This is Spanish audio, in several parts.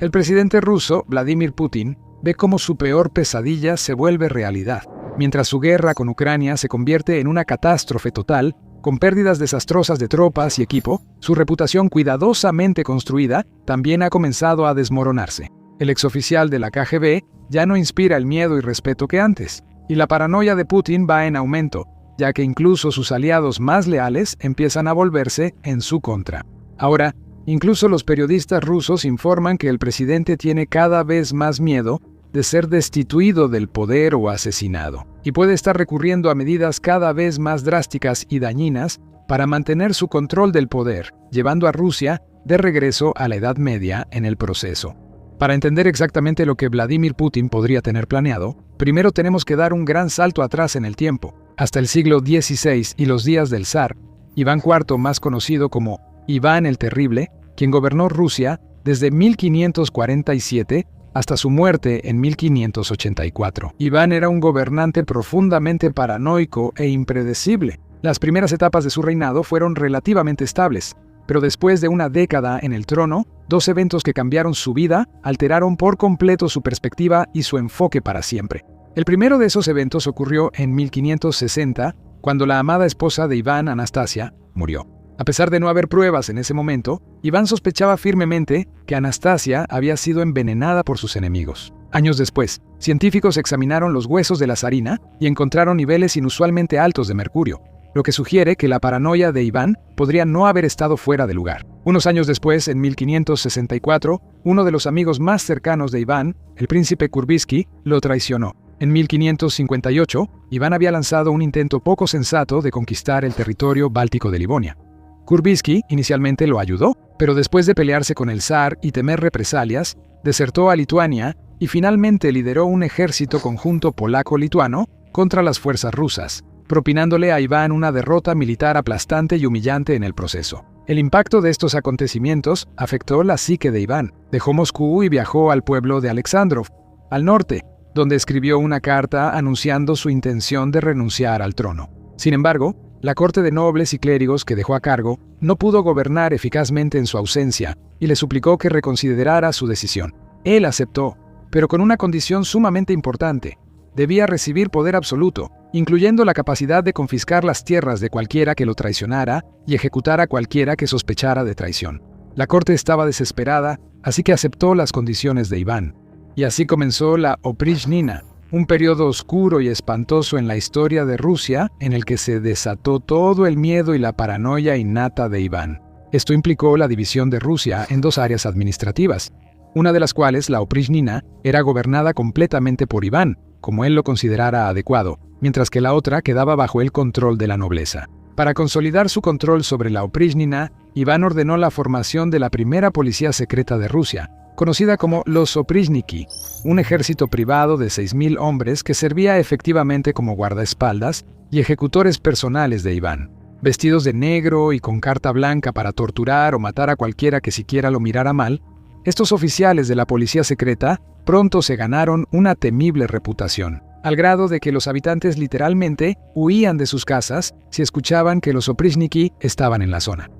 El presidente ruso, Vladimir Putin, ve cómo su peor pesadilla se vuelve realidad, mientras su guerra con Ucrania se convierte en una catástrofe total, con pérdidas desastrosas de tropas y equipo. Su reputación cuidadosamente construida también ha comenzado a desmoronarse. El exoficial de la KGB ya no inspira el miedo y respeto que antes, y la paranoia de Putin va en aumento, ya que incluso sus aliados más leales empiezan a volverse en su contra. Ahora, incluso los periodistas rusos informan que el presidente tiene cada vez más miedo de ser destituido del poder o asesinado, y puede estar recurriendo a medidas cada vez más drásticas y dañinas para mantener su control del poder, llevando a Rusia de regreso a la Edad Media en el proceso. Para entender exactamente lo que Vladimir Putin podría tener planeado, primero tenemos que dar un gran salto atrás en el tiempo, hasta el siglo XVI y los días del zar Iván IV, más conocido como Iván el Terrible, quien gobernó Rusia desde 1547 hasta su muerte en 1584. Iván era un gobernante profundamente paranoico e impredecible. Las primeras etapas de su reinado fueron relativamente estables, pero después de una década en el trono, dos eventos que cambiaron su vida alteraron por completo su perspectiva y su enfoque para siempre. El primero de esos eventos ocurrió en 1560, cuando la amada esposa de Iván, Anastasia, murió. A pesar de no haber pruebas en ese momento, Iván sospechaba firmemente que Anastasia había sido envenenada por sus enemigos. Años después, científicos examinaron los huesos de la zarina y encontraron niveles inusualmente altos de mercurio, lo que sugiere que la paranoia de Iván podría no haber estado fuera de lugar. Unos años después, en 1564, uno de los amigos más cercanos de Iván, el príncipe Kurbsky, lo traicionó. En 1558, Iván había lanzado un intento poco sensato de conquistar el territorio báltico de Livonia. Kurbsky inicialmente lo ayudó, pero después de pelearse con el zar y temer represalias, desertó a Lituania y finalmente lideró un ejército conjunto polaco-lituano contra las fuerzas rusas, propinándole a Iván una derrota militar aplastante y humillante en el proceso. El impacto de estos acontecimientos afectó la psique de Iván. Dejó Moscú y viajó al pueblo de Alexandrov, al norte, donde escribió una carta anunciando su intención de renunciar al trono. Sin embargo, la corte de nobles y clérigos que dejó a cargo no pudo gobernar eficazmente en su ausencia y le suplicó que reconsiderara su decisión. Él aceptó, pero con una condición sumamente importante: debía recibir poder absoluto, incluyendo la capacidad de confiscar las tierras de cualquiera que lo traicionara y ejecutar a cualquiera que sospechara de traición. La corte estaba desesperada, así que aceptó las condiciones de Iván. Y así comenzó la Oprichnina, un periodo oscuro y espantoso en la historia de Rusia en el que se desató todo el miedo y la paranoia innata de Iván. Esto implicó la división de Rusia en dos áreas administrativas, una de las cuales, la Oprichnina, era gobernada completamente por Iván, como él lo considerara adecuado, mientras que la otra quedaba bajo el control de la nobleza. Para consolidar su control sobre la Oprichnina, Iván ordenó la formación de la primera policía secreta de Rusia, conocida como los Oprichniki, un ejército privado de 6.000 hombres que servía efectivamente como guardaespaldas y ejecutores personales de Iván. Vestidos de negro y con carta blanca para torturar o matar a cualquiera que siquiera lo mirara mal, estos oficiales de la policía secreta pronto se ganaron una temible reputación, al grado de que los habitantes literalmente huían de sus casas si escuchaban que los Oprichniki estaban en la zona.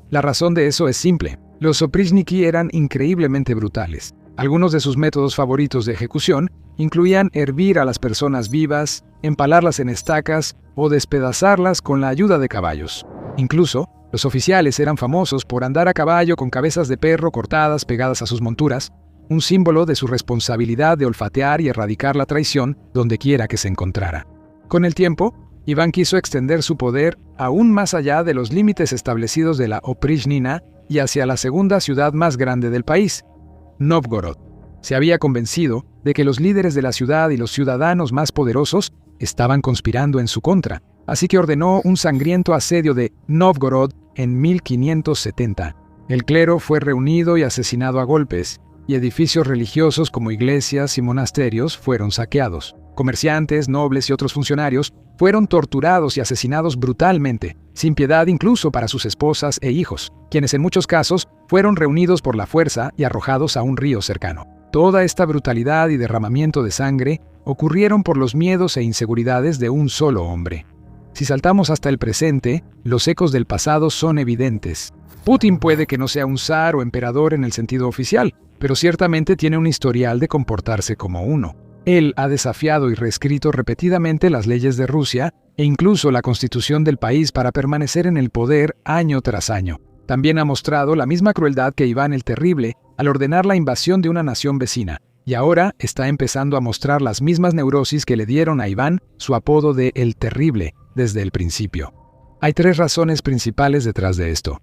La razón de eso es simple. Los Oprichniki eran increíblemente brutales. Algunos de sus métodos favoritos de ejecución incluían hervir a las personas vivas, empalarlas en estacas o despedazarlas con la ayuda de caballos. Incluso, los oficiales eran famosos por andar a caballo con cabezas de perro cortadas pegadas a sus monturas, un símbolo de su responsabilidad de olfatear y erradicar la traición donde quiera que se encontrara. Con el tiempo, Iván quiso extender su poder aún más allá de los límites establecidos de la Oprichnina y hacia la segunda ciudad más grande del país, Novgorod. Se había convencido de que los líderes de la ciudad y los ciudadanos más poderosos estaban conspirando en su contra, así que ordenó un sangriento asedio de Novgorod en 1570. El clero fue reunido y asesinado a golpes, y edificios religiosos como iglesias y monasterios fueron saqueados. Comerciantes, nobles y otros funcionarios fueron torturados y asesinados brutalmente, sin piedad incluso para sus esposas e hijos, quienes en muchos casos fueron reunidos por la fuerza y arrojados a un río cercano. Toda esta brutalidad y derramamiento de sangre ocurrieron por los miedos e inseguridades de un solo hombre. Si saltamos hasta el presente, los ecos del pasado son evidentes. Putin puede que no sea un zar o emperador en el sentido oficial, pero ciertamente tiene un historial de comportarse como uno. Él ha desafiado y reescrito repetidamente las leyes de Rusia e incluso la constitución del país para permanecer en el poder año tras año. También ha mostrado la misma crueldad que Iván el Terrible al ordenar la invasión de una nación vecina, y ahora está empezando a mostrar las mismas neurosis que le dieron a Iván su apodo de El Terrible desde el principio. Hay 3 razones principales detrás de esto.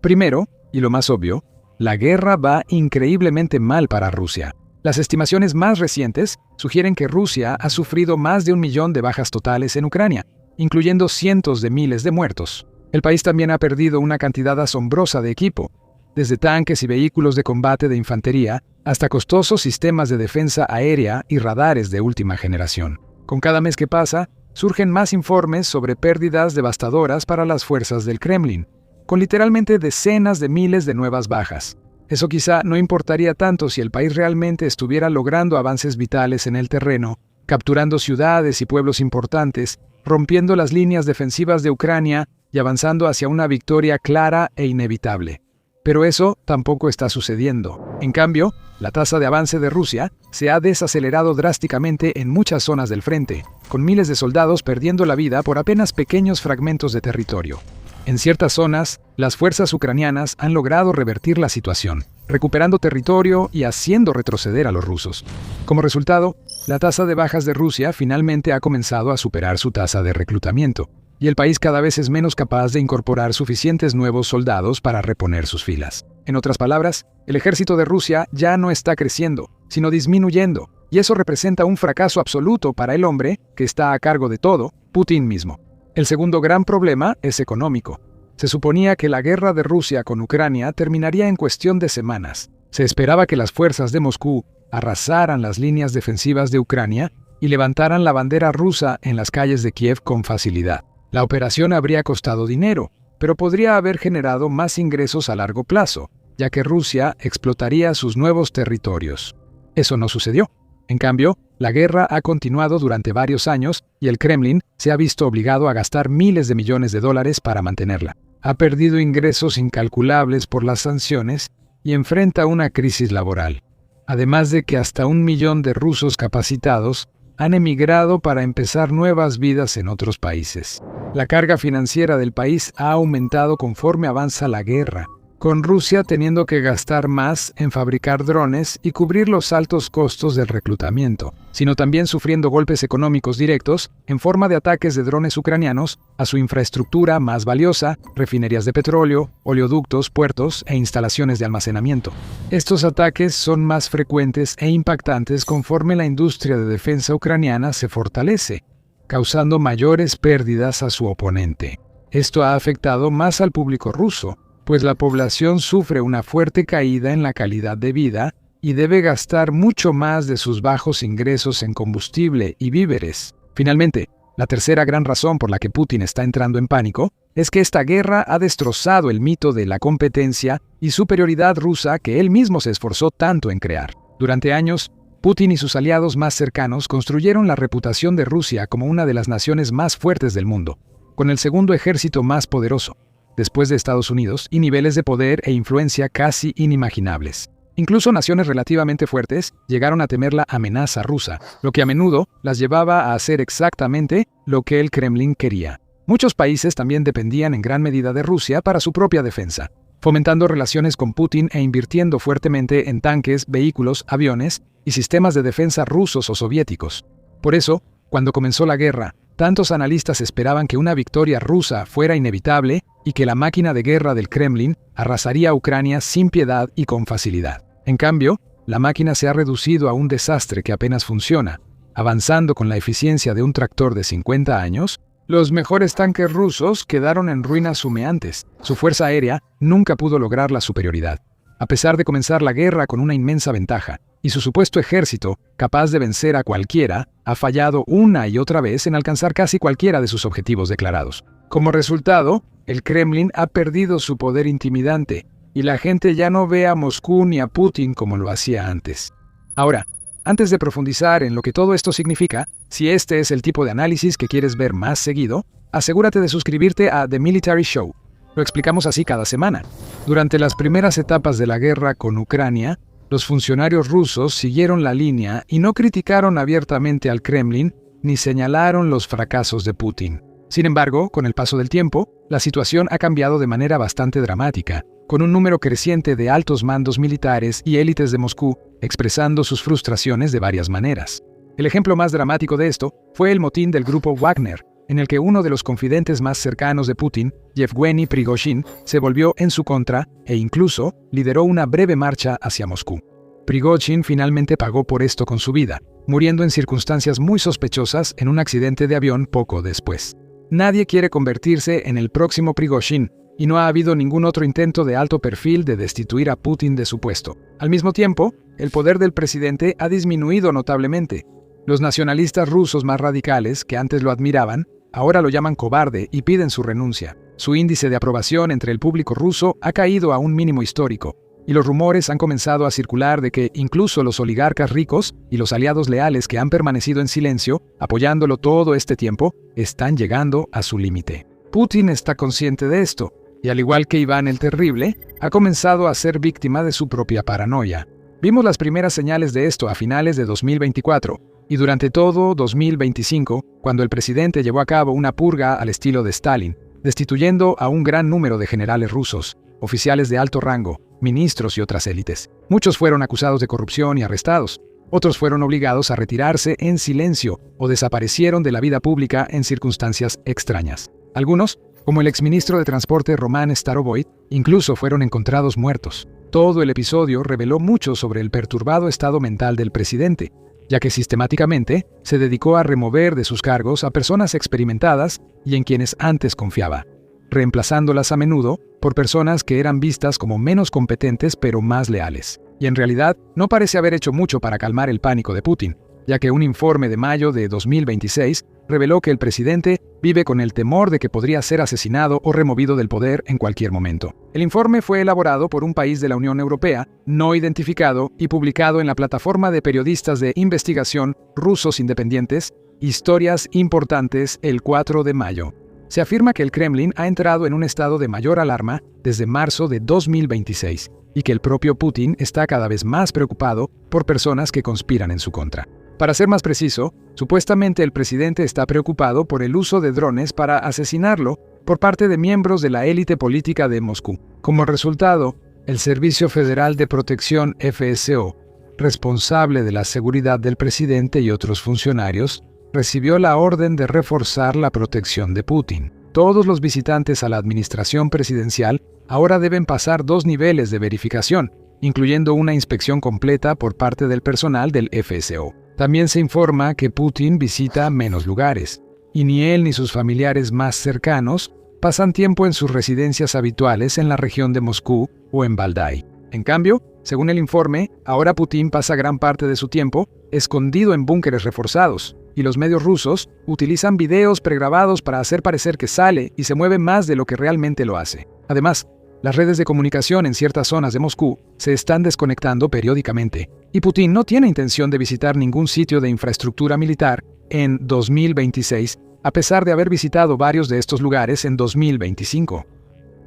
Primero, y lo más obvio, la guerra va increíblemente mal para Rusia. Las estimaciones más recientes sugieren que Rusia ha sufrido más de 1 millón de bajas totales en Ucrania, incluyendo cientos de miles de muertos. El país también ha perdido una cantidad asombrosa de equipo, desde tanques y vehículos de combate de infantería hasta costosos sistemas de defensa aérea y radares de última generación. Con cada mes que pasa, surgen más informes sobre pérdidas devastadoras para las fuerzas del Kremlin, con literalmente decenas de miles de nuevas bajas. Eso quizá no importaría tanto si el país realmente estuviera logrando avances vitales en el terreno, capturando ciudades y pueblos importantes, rompiendo las líneas defensivas de Ucrania y avanzando hacia una victoria clara e inevitable. Pero eso tampoco está sucediendo. En cambio, la tasa de avance de Rusia se ha desacelerado drásticamente en muchas zonas del frente, con miles de soldados perdiendo la vida por apenas pequeños fragmentos de territorio. En ciertas zonas, las fuerzas ucranianas han logrado revertir la situación, recuperando territorio y haciendo retroceder a los rusos. Como resultado, la tasa de bajas de Rusia finalmente ha comenzado a superar su tasa de reclutamiento, y el país cada vez es menos capaz de incorporar suficientes nuevos soldados para reponer sus filas. En otras palabras, el ejército de Rusia ya no está creciendo, sino disminuyendo, y eso representa un fracaso absoluto para el hombre que está a cargo de todo, Putin mismo. El segundo gran problema es económico. Se suponía que la guerra de Rusia con Ucrania terminaría en cuestión de semanas. Se esperaba que las fuerzas de Moscú arrasaran las líneas defensivas de Ucrania y levantaran la bandera rusa en las calles de Kiev con facilidad. La operación habría costado dinero, pero podría haber generado más ingresos a largo plazo, ya que Rusia explotaría sus nuevos territorios. Eso no sucedió. En cambio, la guerra ha continuado durante varios años y el Kremlin se ha visto obligado a gastar miles de millones de dólares para mantenerla. Ha perdido ingresos incalculables por las sanciones y enfrenta una crisis laboral. Además de que hasta 1 millón de rusos capacitados han emigrado para empezar nuevas vidas en otros países. La carga financiera del país ha aumentado conforme avanza la guerra, con Rusia teniendo que gastar más en fabricar drones y cubrir los altos costos del reclutamiento, sino también sufriendo golpes económicos directos en forma de ataques de drones ucranianos a su infraestructura más valiosa, refinerías de petróleo, oleoductos, puertos e instalaciones de almacenamiento. Estos ataques son más frecuentes e impactantes conforme la industria de defensa ucraniana se fortalece, causando mayores pérdidas a su oponente. Esto ha afectado más al público ruso, pues la población sufre una fuerte caída en la calidad de vida y debe gastar mucho más de sus bajos ingresos en combustible y víveres. Finalmente, la tercera gran razón por la que Putin está entrando en pánico es que esta guerra ha destrozado el mito de la competencia y superioridad rusa que él mismo se esforzó tanto en crear. Durante años, Putin y sus aliados más cercanos construyeron la reputación de Rusia como una de las naciones más fuertes del mundo, con el segundo ejército más poderoso, después de Estados Unidos, y niveles de poder e influencia casi inimaginables. Incluso naciones relativamente fuertes llegaron a temer la amenaza rusa, lo que a menudo las llevaba a hacer exactamente lo que el Kremlin quería. Muchos países también dependían en gran medida de Rusia para su propia defensa, fomentando relaciones con Putin e invirtiendo fuertemente en tanques, vehículos, aviones y sistemas de defensa rusos o soviéticos. Por eso, cuando comenzó la guerra, tantos analistas esperaban que una victoria rusa fuera inevitable y que la máquina de guerra del Kremlin arrasaría a Ucrania sin piedad y con facilidad. En cambio, la máquina se ha reducido a un desastre que apenas funciona. Avanzando con la eficiencia de un tractor de 50 años, los mejores tanques rusos quedaron en ruinas humeantes. Su fuerza aérea nunca pudo lograr la superioridad, a pesar de comenzar la guerra con una inmensa ventaja, y su supuesto ejército, capaz de vencer a cualquiera, ha fallado una y otra vez en alcanzar casi cualquiera de sus objetivos declarados. Como resultado, el Kremlin ha perdido su poder intimidante, y la gente ya no ve a Moscú ni a Putin como lo hacía antes. Ahora, antes de profundizar en lo que todo esto significa, si este es el tipo de análisis que quieres ver más seguido, asegúrate de suscribirte a The Military Show. Lo explicamos así cada semana. Durante las primeras etapas de la guerra con Ucrania, Los funcionarios rusos siguieron la línea y no criticaron abiertamente al Kremlin ni señalaron los fracasos de Putin. Sin embargo, con el paso del tiempo, la situación ha cambiado de manera bastante dramática, con un número creciente de altos mandos militares y élites de Moscú expresando sus frustraciones de varias maneras. El ejemplo más dramático de esto fue el motín del grupo Wagner, en el que uno de los confidentes más cercanos de Putin, Yevgeny Prigozhin, se volvió en su contra e incluso lideró una breve marcha hacia Moscú. Prigozhin finalmente pagó por esto con su vida, muriendo en circunstancias muy sospechosas en un accidente de avión poco después. Nadie quiere convertirse en el próximo Prigozhin, y no ha habido ningún otro intento de alto perfil de destituir a Putin de su puesto. Al mismo tiempo, el poder del presidente ha disminuido notablemente. Los nacionalistas rusos más radicales, que antes lo admiraban, ahora lo llaman cobarde y piden su renuncia. Su índice de aprobación entre el público ruso ha caído a un mínimo histórico, y los rumores han comenzado a circular de que incluso los oligarcas ricos y los aliados leales que han permanecido en silencio, apoyándolo todo este tiempo, están llegando a su límite. Putin está consciente de esto, y al igual que Iván el Terrible, ha comenzado a ser víctima de su propia paranoia. Vimos las primeras señales de esto a finales de 2024, y durante todo 2025, cuando el presidente llevó a cabo una purga al estilo de Stalin, destituyendo a un gran número de generales rusos, oficiales de alto rango, ministros y otras élites. Muchos fueron acusados de corrupción y arrestados. Otros fueron obligados a retirarse en silencio o desaparecieron de la vida pública en circunstancias extrañas. Algunos, como el exministro de Transporte Roman Starovoy, incluso fueron encontrados muertos. Todo el episodio reveló mucho sobre el perturbado estado mental del presidente, ya que sistemáticamente se dedicó a remover de sus cargos a personas experimentadas y en quienes antes confiaba, reemplazándolas a menudo por personas que eran vistas como menos competentes pero más leales. Y en realidad no parece haber hecho mucho para calmar el pánico de Putin, ya que un informe de mayo de 2026 reveló que el presidente vive con el temor de que podría ser asesinado o removido del poder en cualquier momento. El informe fue elaborado por un país de la Unión Europea, no identificado y publicado en la plataforma de periodistas de investigación rusos independientes, Historias Importantes, el 4 de mayo. Se afirma que el Kremlin ha entrado en un estado de mayor alarma desde marzo de 2026 y que el propio Putin está cada vez más preocupado por personas que conspiran en su contra. Para ser más preciso, supuestamente el presidente está preocupado por el uso de drones para asesinarlo por parte de miembros de la élite política de Moscú. Como resultado, el Servicio Federal de Protección FSO, responsable de la seguridad del presidente y otros funcionarios, recibió la orden de reforzar la protección de Putin. Todos los visitantes a la administración presidencial ahora deben pasar 2 niveles de verificación, incluyendo una inspección completa por parte del personal del FSO. También se informa que Putin visita menos lugares, y ni él ni sus familiares más cercanos pasan tiempo en sus residencias habituales en la región de Moscú o en Valdai. En cambio, según el informe, ahora Putin pasa gran parte de su tiempo escondido en búnkeres reforzados, y los medios rusos utilizan videos pregrabados para hacer parecer que sale y se mueve más de lo que realmente lo hace. Además, las redes de comunicación en ciertas zonas de Moscú se están desconectando periódicamente, y Putin no tiene intención de visitar ningún sitio de infraestructura militar en 2026, a pesar de haber visitado varios de estos lugares en 2025.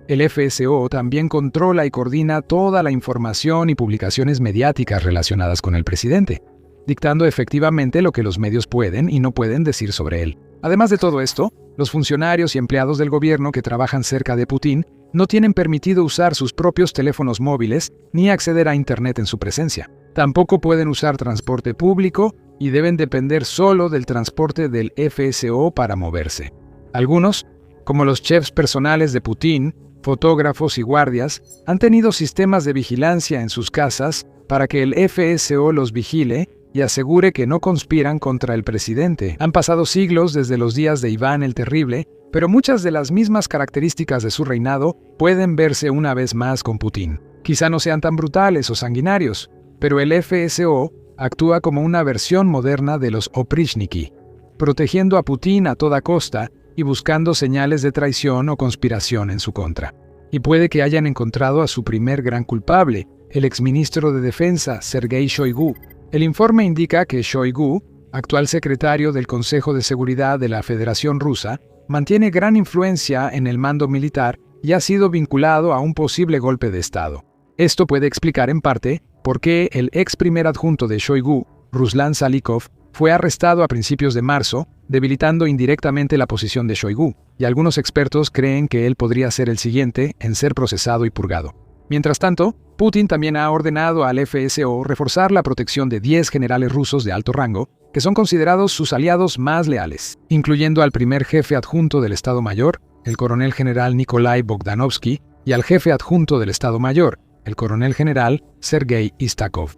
El FSO también controla y coordina toda la información y publicaciones mediáticas relacionadas con el presidente, dictando efectivamente lo que los medios pueden y no pueden decir sobre él. Además de todo esto, los funcionarios y empleados del gobierno que trabajan cerca de Putin no tienen permitido usar sus propios teléfonos móviles ni acceder a Internet en su presencia. Tampoco pueden usar transporte público y deben depender solo del transporte del FSO para moverse. Algunos, como los chefs personales de Putin, fotógrafos y guardias, han tenido sistemas de vigilancia en sus casas para que el FSO los vigile y asegure que no conspiran contra el presidente. Han pasado siglos desde los días de Iván el Terrible, pero muchas de las mismas características de su reinado pueden verse una vez más con Putin. Quizá no sean tan brutales o sanguinarios, pero el FSO actúa como una versión moderna de los Oprichniki, protegiendo a Putin a toda costa y buscando señales de traición o conspiración en su contra. Y puede que hayan encontrado a su primer gran culpable, el exministro de Defensa, Sergei Shoigu. El informe indica que Shoigu, actual secretario del Consejo de Seguridad de la Federación Rusa, mantiene gran influencia en el mando militar y ha sido vinculado a un posible golpe de Estado. Esto puede explicar en parte por qué el ex primer adjunto de Shoigu, Ruslan Salykov, fue arrestado a principios de marzo, debilitando indirectamente la posición de Shoigu, y algunos expertos creen que él podría ser el siguiente en ser procesado y purgado. Mientras tanto, Putin también ha ordenado al FSO reforzar la protección de 10 generales rusos de alto rango, que son considerados sus aliados más leales, incluyendo al primer jefe adjunto del Estado Mayor, el coronel general Nikolai Bogdanovsky, y al jefe adjunto del Estado Mayor, el coronel general Sergei Istakov.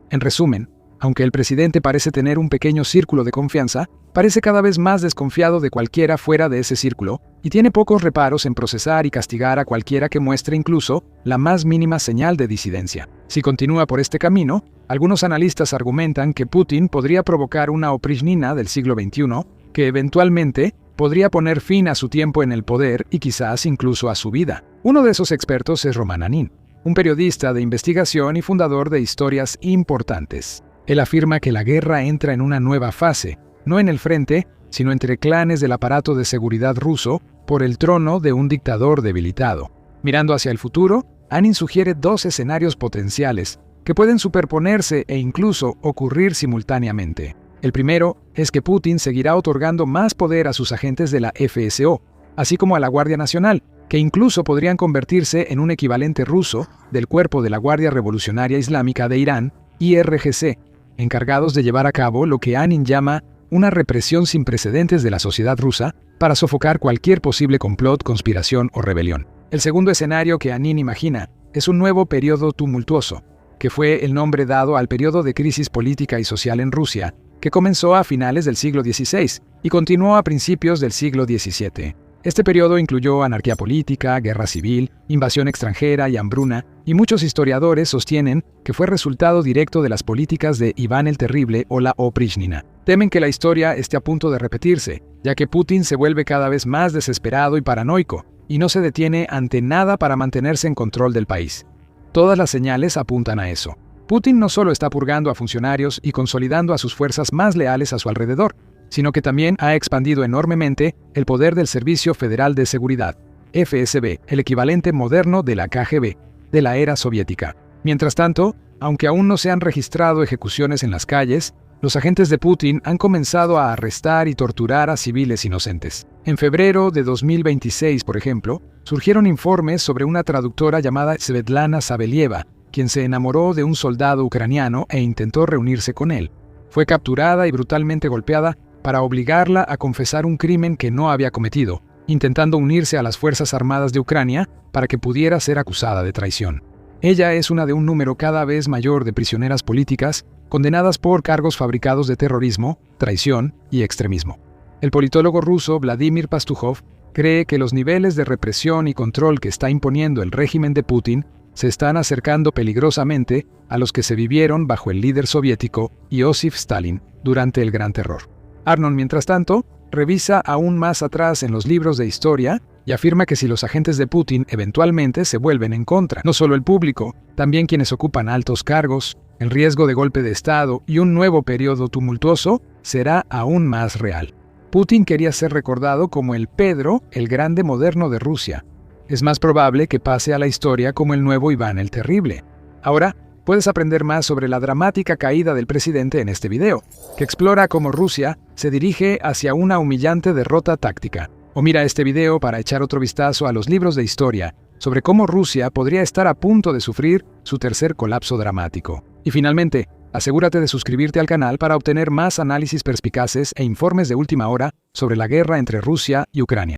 En resumen, aunque el presidente parece tener un pequeño círculo de confianza, parece cada vez más desconfiado de cualquiera fuera de ese círculo y tiene pocos reparos en procesar y castigar a cualquiera que muestre incluso la más mínima señal de disidencia. Si continúa por este camino, algunos analistas argumentan que Putin podría provocar una Oprichnina del siglo XXI que eventualmente podría poner fin a su tiempo en el poder y quizás incluso a su vida. Uno de esos expertos es Roman Anin, un periodista de investigación y fundador de Historias Importantes. Él afirma que la guerra entra en una nueva fase, no en el frente, sino entre clanes del aparato de seguridad ruso por el trono de un dictador debilitado. Mirando hacia el futuro, Anin sugiere 2 escenarios potenciales que pueden superponerse e incluso ocurrir simultáneamente. El primero es que Putin seguirá otorgando más poder a sus agentes de la FSO, así como a la Guardia Nacional, que incluso podrían convertirse en un equivalente ruso del Cuerpo de la Guardia Revolucionaria Islámica de Irán, IRGC, encargados de llevar a cabo lo que Anin llama una represión sin precedentes de la sociedad rusa para sofocar cualquier posible complot, conspiración o rebelión. El segundo escenario que Anin imagina es un nuevo periodo tumultuoso, que fue el nombre dado al periodo de crisis política y social en Rusia, que comenzó a finales del siglo XVI y continuó a principios del siglo XVII. Este periodo incluyó anarquía política, guerra civil, invasión extranjera y hambruna, y muchos historiadores sostienen que fue resultado directo de las políticas de Iván el Terrible o la Oprichnina. Temen que la historia esté a punto de repetirse, ya que Putin se vuelve cada vez más desesperado y paranoico, y no se detiene ante nada para mantenerse en control del país. Todas las señales apuntan a eso. Putin no solo está purgando a funcionarios y consolidando a sus fuerzas más leales a su alrededor, sino que también ha expandido enormemente el poder del Servicio Federal de Seguridad, FSB, el equivalente moderno de la KGB, de la era soviética. Mientras tanto, aunque aún no se han registrado ejecuciones en las calles, los agentes de Putin han comenzado a arrestar y torturar a civiles inocentes. En febrero de 2026, por ejemplo, surgieron informes sobre una traductora llamada Svetlana Sabelieva, quien se enamoró de un soldado ucraniano e intentó reunirse con él. Fue capturada y brutalmente golpeada para obligarla a confesar un crimen que no había cometido, intentando unirse a las Fuerzas Armadas de Ucrania para que pudiera ser acusada de traición. Ella es una de un número cada vez mayor de prisioneras políticas condenadas por cargos fabricados de terrorismo, traición y extremismo. El politólogo ruso Vladimir Pastujov cree que los niveles de represión y control que está imponiendo el régimen de Putin se están acercando peligrosamente a los que se vivieron bajo el líder soviético Iósif Stalin durante el Gran Terror. Arnon, mientras tanto, revisa aún más atrás en los libros de historia y afirma que si los agentes de Putin eventualmente se vuelven en contra, no solo el público, también quienes ocupan altos cargos, el riesgo de golpe de Estado y un nuevo periodo tumultuoso será aún más real. Putin quería ser recordado como el Pedro el Grande moderno de Rusia. Es más probable que pase a la historia como el nuevo Iván el Terrible. Ahora, puedes aprender más sobre la dramática caída del presidente en este video, que explora cómo Rusia se dirige hacia una humillante derrota táctica. O mira este video para echar otro vistazo a los libros de historia sobre cómo Rusia podría estar a punto de sufrir su tercer colapso dramático. Y finalmente, asegúrate de suscribirte al canal para obtener más análisis perspicaces e informes de última hora sobre la guerra entre Rusia y Ucrania.